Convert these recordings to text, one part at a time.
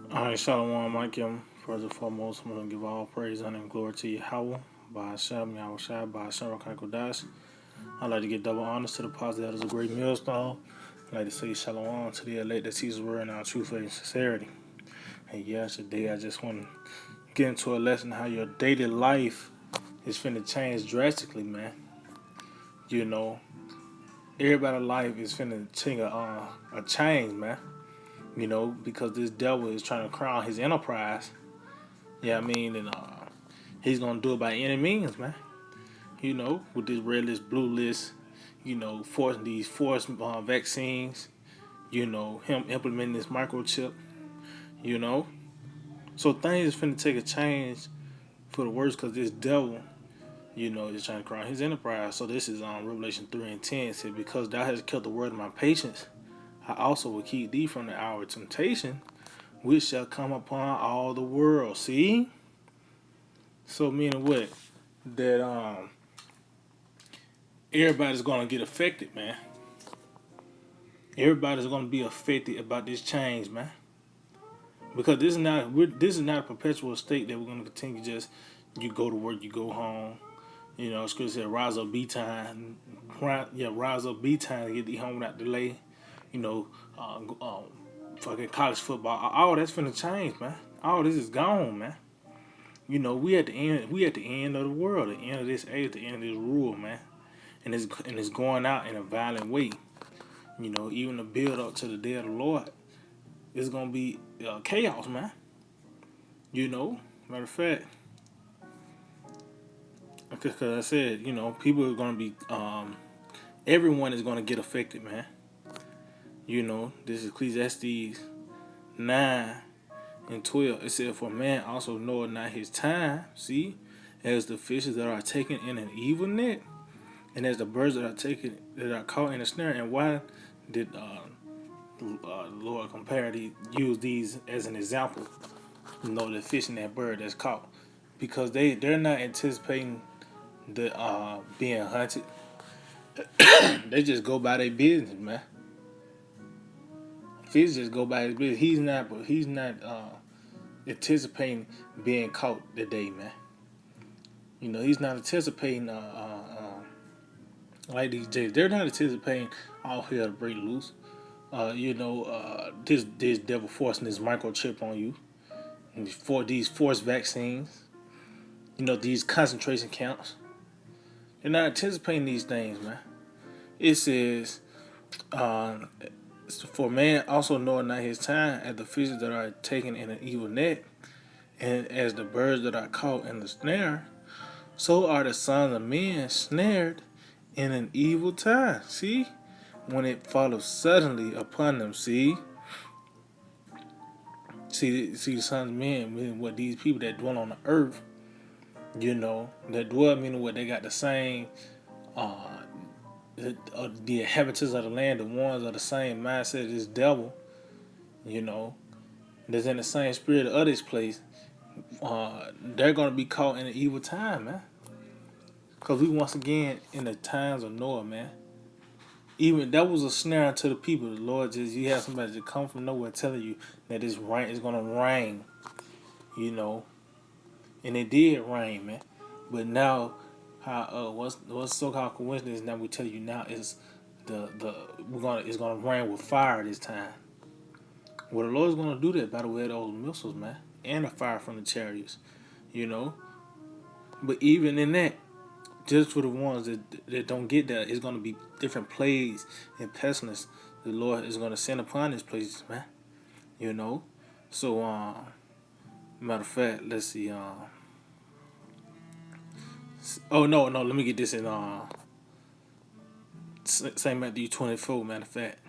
Alright, Shalom, Michael. First and foremost, I'm going to give all praise, honor, and glory to Yahweh, by Hashem, Yahweh Shai, by Hashem, Rakakodash. I'd like to give double honors to the positive that is a great millstone. I'd like to say Shalom to the elect that sees the word in our true faith and sincerity. And yes, today I just want to get into a lesson how your daily life is finna change drastically, man. You know, everybody's life is finna take a change, man. You know, because this devil is trying to crown his enterprise. Yeah, I mean, and he's gonna do it by any means, man. You know, with this red list, blue list, you know, forcing these forced vaccines. You know, him implementing this microchip. You know, so things is finna take a change for the worse because this devil, you know, is trying to crown his enterprise. So this is Revelation 3:10. It said, "Because thou hast kept the word of my patience, I also will keep thee from the hour of temptation, which shall come upon all the world." See? So meaning what? That everybody's gonna get affected, man. Everybody's gonna be affected about this change, man. Because this is not a perpetual state that we're gonna continue. Just you go to work, you go home. You know, Scripture said, "Rise up, be time." Rise up, be time to get thee home without delay. You know, fucking college football. All that's finna change, man. All this is gone, man. You know, we at the end. We at the end of the world, the end of this age, the end of this rule, man. And it's going out in a violent way. You know, even the build up to the day of the Lord is gonna be chaos, man. You know, matter of fact, because I said, you know, people are gonna be, everyone is gonna get affected, man. You know, this is Ecclesiastes 9:12. It said, "For man also knoweth not his time. See, as the fishes that are taken in an evil net, and as the birds that are caught in a snare." And why did the Lord use these as an example? You know, the fish and that bird that's caught, because they're not anticipating the being hunted. They just go by their business, man. Fish just go by his business. He's not anticipating being caught today, man. You know, he's not anticipating like these days. They're not anticipating all hell to break loose. This devil forcing this microchip on you, and for these forced vaccines. You know, these concentration camps. They're not anticipating these things, man. It says, "For man also knoweth not his time, as the fishes that are taken in an evil net, and as the birds that are caught in the snare, so are the sons of men snared in an evil time." See? When it follows suddenly upon them. See, the sons of men, meaning what these people that dwell on the earth, you know, that dwell, meaning what they got the same, the inhabitants of the land, the ones of the same mindset as this devil, you know, that's in the same spirit of this place. They're gonna be caught in an evil time, man. Cause we once again in the times of Noah, man. Even that was a snare to the people. The Lord you have somebody to come from nowhere telling you that this rain is gonna rain, you know, and it did rain, man. But now, what's so-called coincidence? Now we tell you now is it's gonna rain with fire this time. Well, the Lord's gonna do that by the way of those missiles, man, and the fire from the chariots, you know. But even in that, just for the ones that don't get that, it's gonna be different plagues and pestilence the Lord is gonna send upon these places, man. You know. So, matter of fact, let's see. Oh no, let me get this in St. Matthew 24. Matter of fact,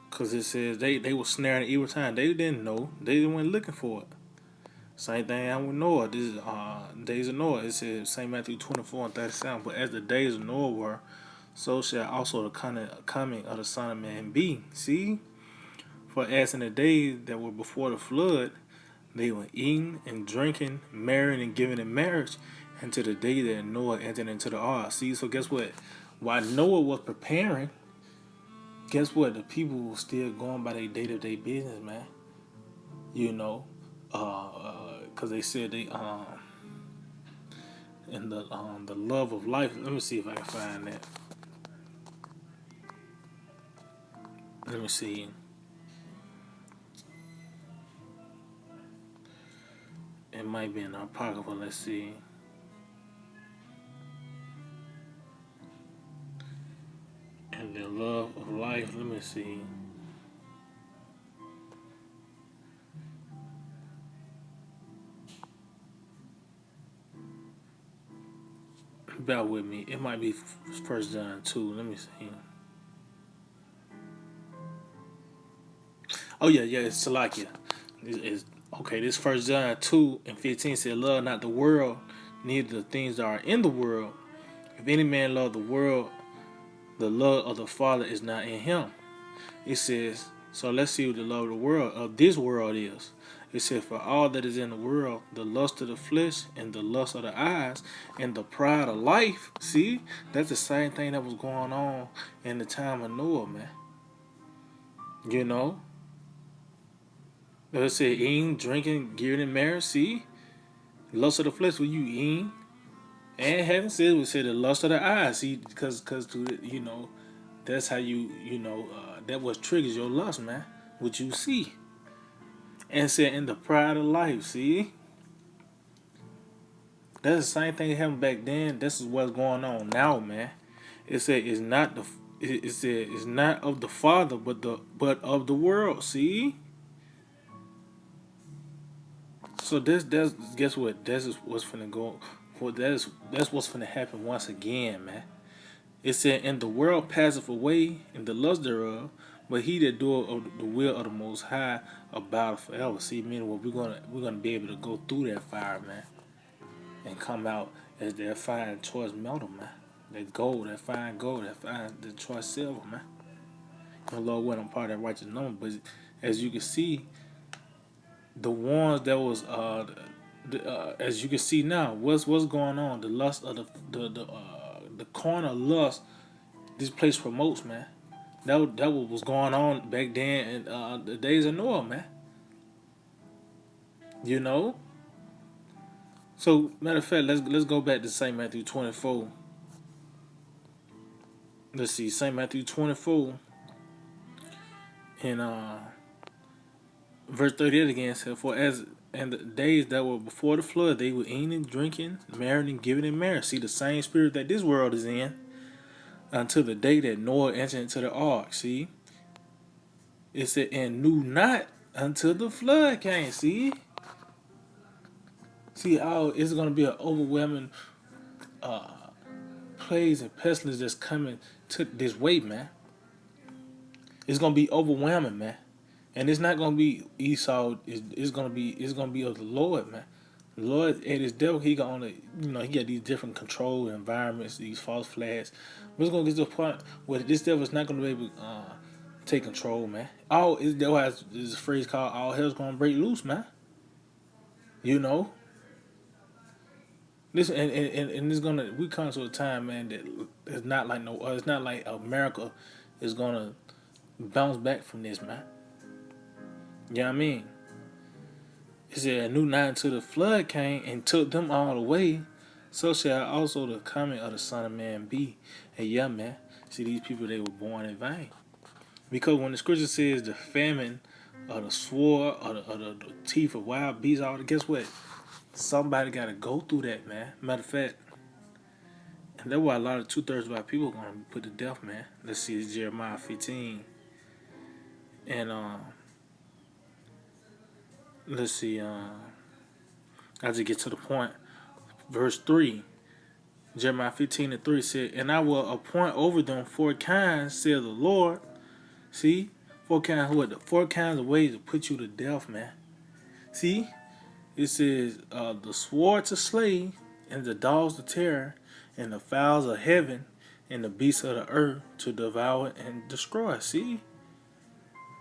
because it says they were snaring at evil time. They didn't know. They went looking for it. Same thing I with Noah. This is days of Noah. It says St. Matthew 24:37. "But as the days of Noah were, so shall also the coming of the Son of Man be." See, for as in the days that were before the flood, they were eating and drinking, marrying and giving in marriage, until the day that Noah entered into the ark. See, so guess what? While Noah was preparing, guess what? The people were still going by their day-to-day business, man. You know, because they said they in the love of life. Let me see if I can find that. Let me see. It might be in our pocket, but let's see. And the love of life. Let me see. Bear with me. It might be First John 2. Let me see. Oh yeah, it's Salakia. It's okay. This First John 2:15 said, "Love not the world, neither the things that are in the world. If any man love the world, the love of the Father is not in him." It says, so let's see what the love of the world of this world is. It says, "For all that is in the world, the lust of the flesh and the lust of the eyes and the pride of life." See, that's the same thing that was going on in the time of Noah, man. You know, let's say eating, drinking, getting in marriage. See, lust of the flesh when you eating, and having sex. We say the lust of the eyes. See, because you know, that's how that what triggers your lust, man. What you see. And said in the pride of life, see? That's the same thing that happened back then. This is what's going on now, man. It said it's not it said it's not of the Father, but of the world, see? So that's guess what? That's what's finna go for that's what's finna happen once again, man. It said, "And the world passeth away, and the lust thereof, but he that doeth of the will of the Most High abideth forever." See, meaning what we're gonna be able to go through that fire, man, and come out as that fine choice metal, man. That gold, that fine gold, the choice silver, man. The Lord wasn't part of that righteous number, but as you can see, the ones that was as you can see now, what's going on? The lust of the carnal lust this place promotes, man. That what was going on back then in the days of Noah, man. You know. So matter of fact, let's go back to Saint Matthew 24. Let's see, Saint Matthew 24 in verse 38 again said, "For as in the days that were before the flood, they were eating, drinking, marrying, and giving in marriage." See the same spirit that this world is in until the day that Noah entered into the ark. See, it said, "And knew not until the flood came." See, it's gonna be an overwhelming plagues and pestilence that's coming to this way, man. It's gonna be overwhelming, man. And it's not gonna be Esau. It's gonna be of the Lord, man. The Lord and his devil, he gonna he got these different control environments, these false flags. But it's gonna get to a point where this devil is not gonna be able to take control, man. There's a phrase called "all hell's gonna break loose," man. You know. This and it's gonna we come to a time, man, that it's not like it's not like America is gonna bounce back from this, man. You know what I mean? It said, "A new night until the flood came and took them all away. So shall also the coming of the Son of Man be." And yeah, man. See, these people, they were born in vain. Because when the scripture says the famine or the sword or the teeth of wild beasts, guess what? Somebody got to go through that, man. Matter of fact, and that's why a lot of 2/3 of our people are going to be put to death, man. Let's see, it's Jeremiah 15. And let's see, I just get to the point. Verse 3, Jeremiah 15:3 said, "And I will appoint over them 4 kinds, saith the Lord." See, 4 kinds, what? 4 kinds of ways to put you to death, man. See, it says, "The sword to slay, and the dogs to tear, and the fowls of heaven, and the beasts of the earth to devour and destroy." See?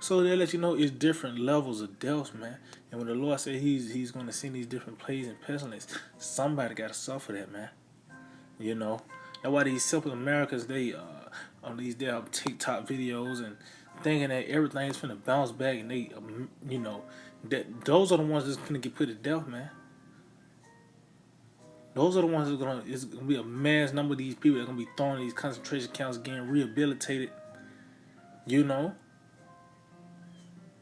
So they let you know it's different levels of death, man. And when the Lord said He's going to send these different plagues and pestilence, somebody got to suffer that, man. You know, that's why these simple Americans, they on these damn TikTok videos and thinking that everything's finna bounce back, and they, that those are the ones that's finna get put to death, man. Those are the ones it's gonna be a mass number of these people that are gonna be thrown in these concentration camps, getting rehabilitated, you know.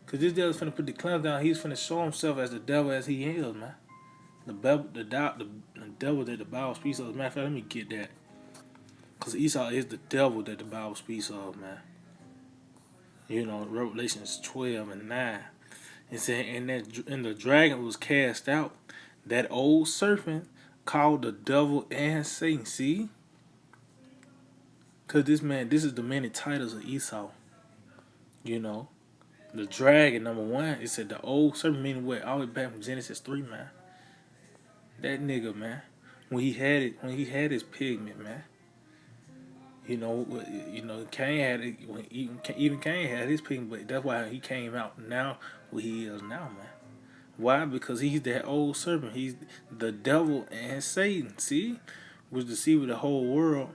Cause this devil's finna put the clamps down. He's finna show himself as the devil as he is, man. The devil that the Bible speaks of. As a matter of fact, let me get that. Cause Esau is the devil that the Bible speaks of, man. You know, Revelations 12:9. It said, and the dragon was cast out, that old serpent called the devil and Satan. See? Cause this is the many titles of Esau. You know, the dragon, number one. It said the old serpent, meaning what? All the way back from Genesis 3, man. That nigga, man. When he had his pigment, man. Cain had it. Even Cain had his pigment, but that's why he came out now what he is now, man. Why? Because he's that old serpent. He's the devil and Satan. See, was deceiving the whole world.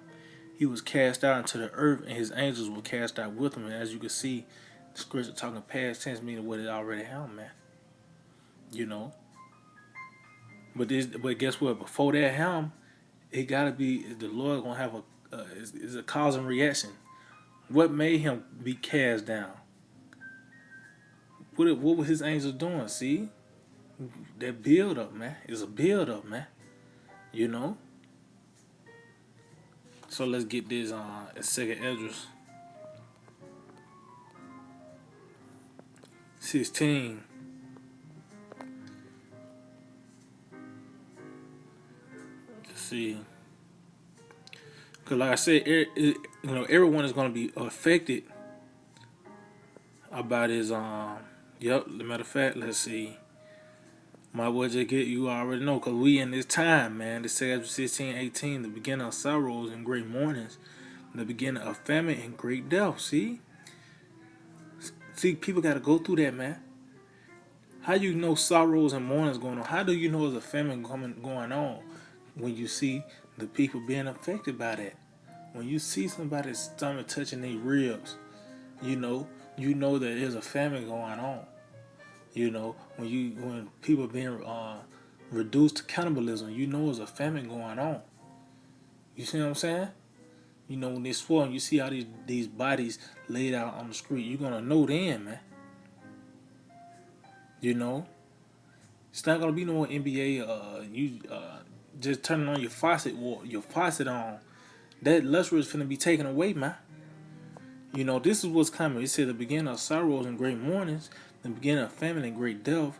He was cast out into the earth, and his angels were cast out with him. And as you can see, the scripture talking past tense, meaning what it already happened, man. You know. But guess what? Before that happened, it gotta be the Lord gonna have is a cause and reaction. What made him be cast down? What were his angels doing? See, that build up, man. It's a build up, man. You know. So let's get this on Second Esdras 16. Let's see. Because like I said, everyone is going to be affected about his, yep, as a matter of fact, let's see. My boy just get, you already know, because we in this time, man. The 16:18, the beginning of sorrows and great mournings, the beginning of famine and great death, see? See, people got to go through that, man. How you know sorrows and mournings going on? How do you know there's a famine going on when you see the people being affected by that? When you see somebody's stomach touching their ribs, you know that there's a famine going on. You know, when people are being reduced to cannibalism, you know there's a famine going on. You see what I'm saying? You know, when they swell, you see all these bodies laid out on the street, you're gonna know then, man. You know, it's not gonna be no more NBA. You just turning on your faucet on. That luxury is finna be taken away, man. You know, this is what's coming. It said the beginning of sorrows and great mournings, the beginning of famine and great death,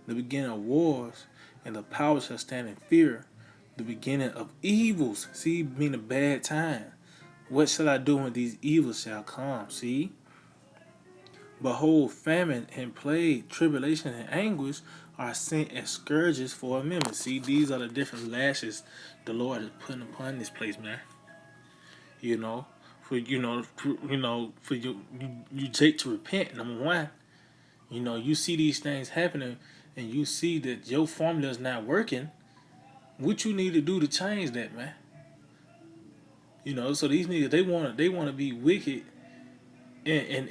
the beginning of wars, and the power shall stand in fear, the beginning of evils. See, mean a bad time. What shall I do when these evils shall come? See? Behold, famine and plague, tribulation and anguish are sent as scourges for a minute. See, these are the different lashes the Lord is putting upon this place, man. You know, for you take to repent. Number one, you know, you see these things happening, and you see that your formula is not working. What you need to do to change that, man? You know, so these niggas they want to be wicked and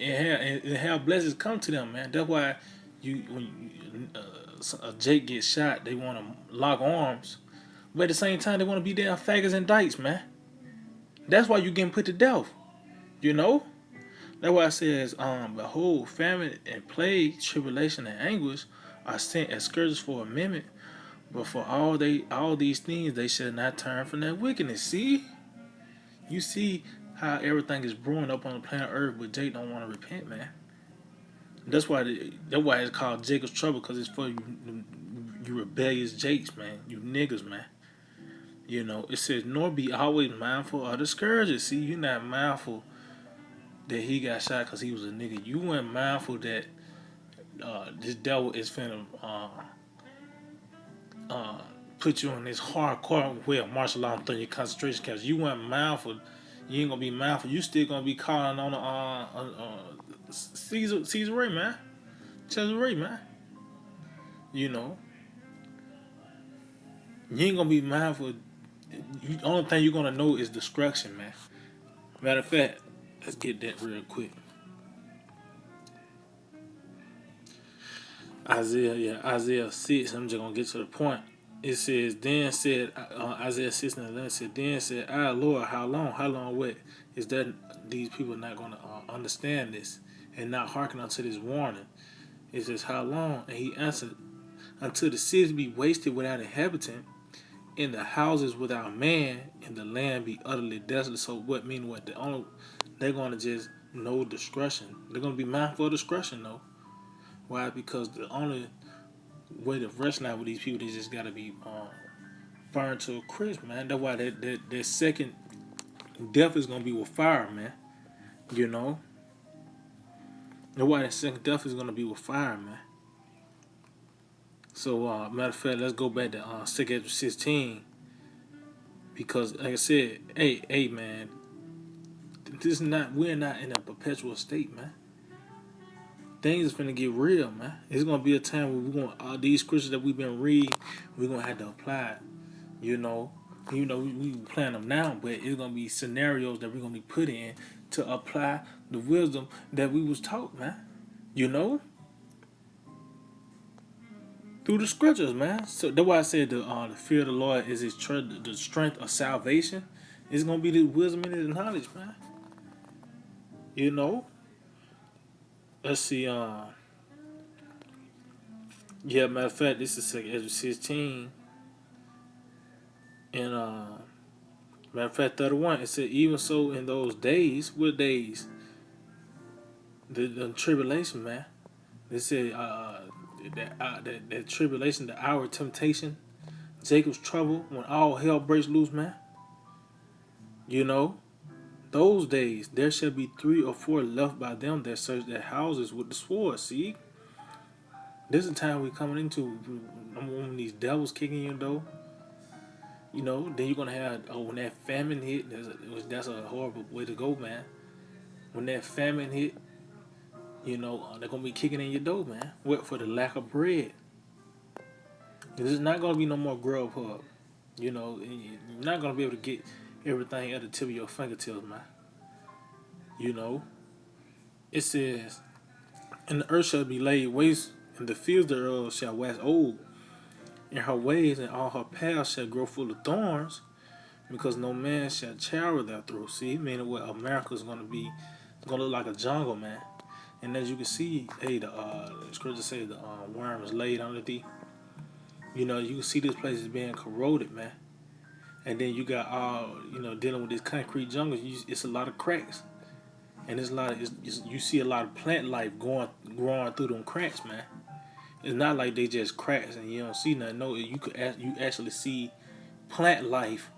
have blessings come to them, man. That's why when a Jake gets shot, they want to lock arms, but at the same time they want to be damn faggots and dykes, man. That's why you getting put to death. You know? That's why it says, behold, famine and plague, tribulation and anguish are sent as scourges for a minute, but for all these things they shall not turn from their wickedness. See? You see how everything is brewing up on the planet Earth, but Jake don't want to repent, man. That's why it's called Jacob's trouble, because it's for you rebellious Jakes, man. You niggas, man. You know, it says, nor be always mindful of the scourges. See, you're not mindful that he got shot because he was a nigga. You weren't mindful that this devil is finna put you in this hardcore way of martial law and throw your concentration camps. You weren't mindful. You ain't gonna be mindful. You still gonna be calling on Caesar Ray, man. Caesar Ray, man. You know, you ain't gonna be mindful. The only thing you're gonna know is destruction, man. Matter of fact, Let's get that real quick. Isaiah 6. I'm just gonna get to the point. It says, then said Isaiah 6 and 11 said, then said, Lord, how long? How long what? Is that these people not gonna understand this and not hearken unto this warning? It says, how long? And he answered, until the cities be wasted without inhabitant, and the houses without man, and the land be utterly desolate. So what mean what? They're gonna just know discretion. They're gonna be mindful of discretion though. Why? Because the only way to rest now with these people, they just gotta be burned to a crisp, man. That's why that second death is gonna be with fire, man. You know. That's why that second death is gonna be with fire, man. So matter of fact, let's go back to 2 Esdras 16. Because like I said, hey man, we're not in a perpetual state, man. Things is finna get real, man. It's gonna be a time where we're gonna these scriptures that we've been reading, we're gonna have to apply it. You know, we plan them now, but it's gonna be scenarios that we're gonna be put in to apply the wisdom that we was taught, man. You know, through the scriptures, man. So that's why I said the fear of the Lord is the strength of salvation. It's gonna be the wisdom and the knowledge, man. You know. Let's see. Yeah, matter of fact, this is 2 Esdras 16, and matter of fact, 31. It said, even so, in those days, what days? The tribulation, man. They said that tribulation, the hour of temptation, Jacob's trouble, when all hell breaks loose, man. You know, those days there shall be 3 or 4 left by them that search their houses with the sword. See, this is the time we're coming into. When these devils kicking your door, you know, then you're gonna have when that famine hit. That's a horrible way to go, man. When that famine hit, you know, they're gonna be kicking in your door, man. What, for the lack of bread? There's not gonna be no more Grubhub. You know, you're not gonna be able to get everything at the tip of your fingertips, man. You know, it says, and the earth shall be laid waste, and the fields thereof shall wax old, and her ways and all her paths shall grow full of thorns, because no man shall travel there through. See, meaning what America's gonna be, it's gonna look like a jungle, man. And as you can see, hey, the scripture says the worm is laid under thee. You know, you can see this place is being corroded, man. And then you got all, you know, dealing with this concrete jungle. It's a lot of cracks, and it's a lot. You see a lot of plant life growing through them cracks, man. It's not like they just cracks and you don't see nothing. No, you actually see plant life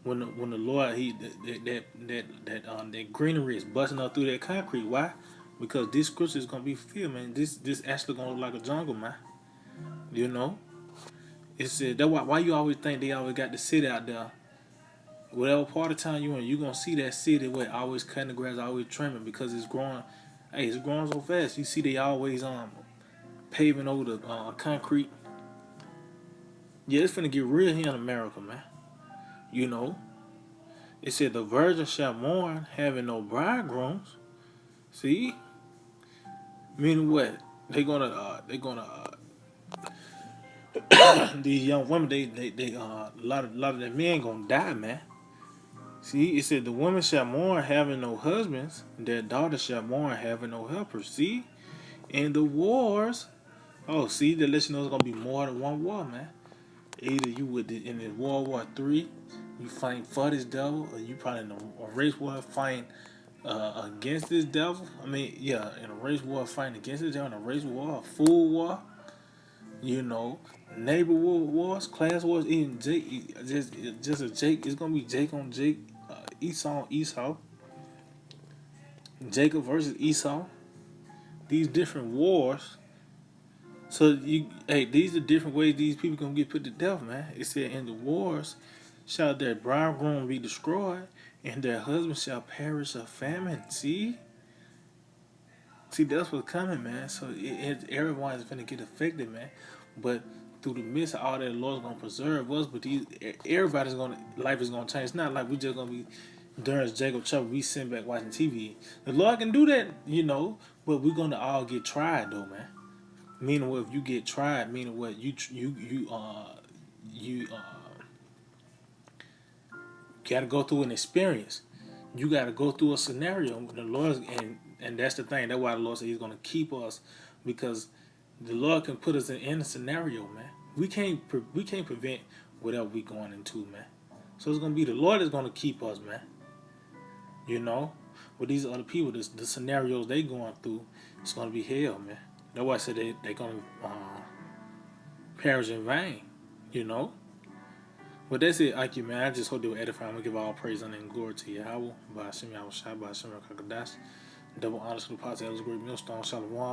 when the Lord that greenery is busting up through that concrete. Why? Because this scripture is gonna be fulfilled, man. This actually gonna look like a jungle, man. You know, it's that why you always think they always got the city out there. Whatever part of town you in, you gonna see that city where always cutting the grass, always trimming because it's growing. Hey, it's growing so fast. You see they always paving over the concrete. Yeah, it's finna get real here in America, man. You know, it said the virgin shall mourn, having no bridegrooms. See, meaning what? They're gonna these young women, they a lot of their men gonna die, man. See, it said the women shall mourn having no husbands, and their daughters shall mourn having no helpers. See, and the wars. Oh, see, that lets you know it's gonna be more than one war, man. Either you would in the World War III, you fight for this devil, or you probably in a race war fighting against this devil. I mean, yeah, in a race war fighting against this devil, in a race war, a food war. You know, neighbor wars, class wars, even Jake, just a Jake. It's gonna be Jake on Jake, Esau on Esau, Jacob versus Esau. These different wars. So these are different ways these people gonna get put to death, man. It said, in the wars shall their bridegroom be destroyed, and their husband shall perish of famine. See, that's what's coming, man. So everyone is gonna get affected, man. But through the midst of all that, the Lord's gonna preserve us. But everybody's life is gonna change. It's not like we just gonna be during Jacob chapter, we sit back watching TV. The Lord can do that, but we're gonna all get tried though, man. Meaning what, if you get tried, meaning what, you gotta go through an experience. You gotta go through a scenario. The Lord, and that's the thing. That's why the Lord said He's gonna keep us, because the Lord can put us in a scenario, man. We can't prevent whatever we going into, man. So it's gonna be the Lord is gonna keep us, man. With these other people, the scenarios they going through, it's gonna be hell, man. That's why I said they gonna perish in vain, you know. But that's it, Aki, man. I just hope they will edify. I'm gonna give all praise and glory to Yahweh. By Hashem Yahweh Shai, by Hashem Kakadash. Double honors to the pots, that was a great millstone. Shalom.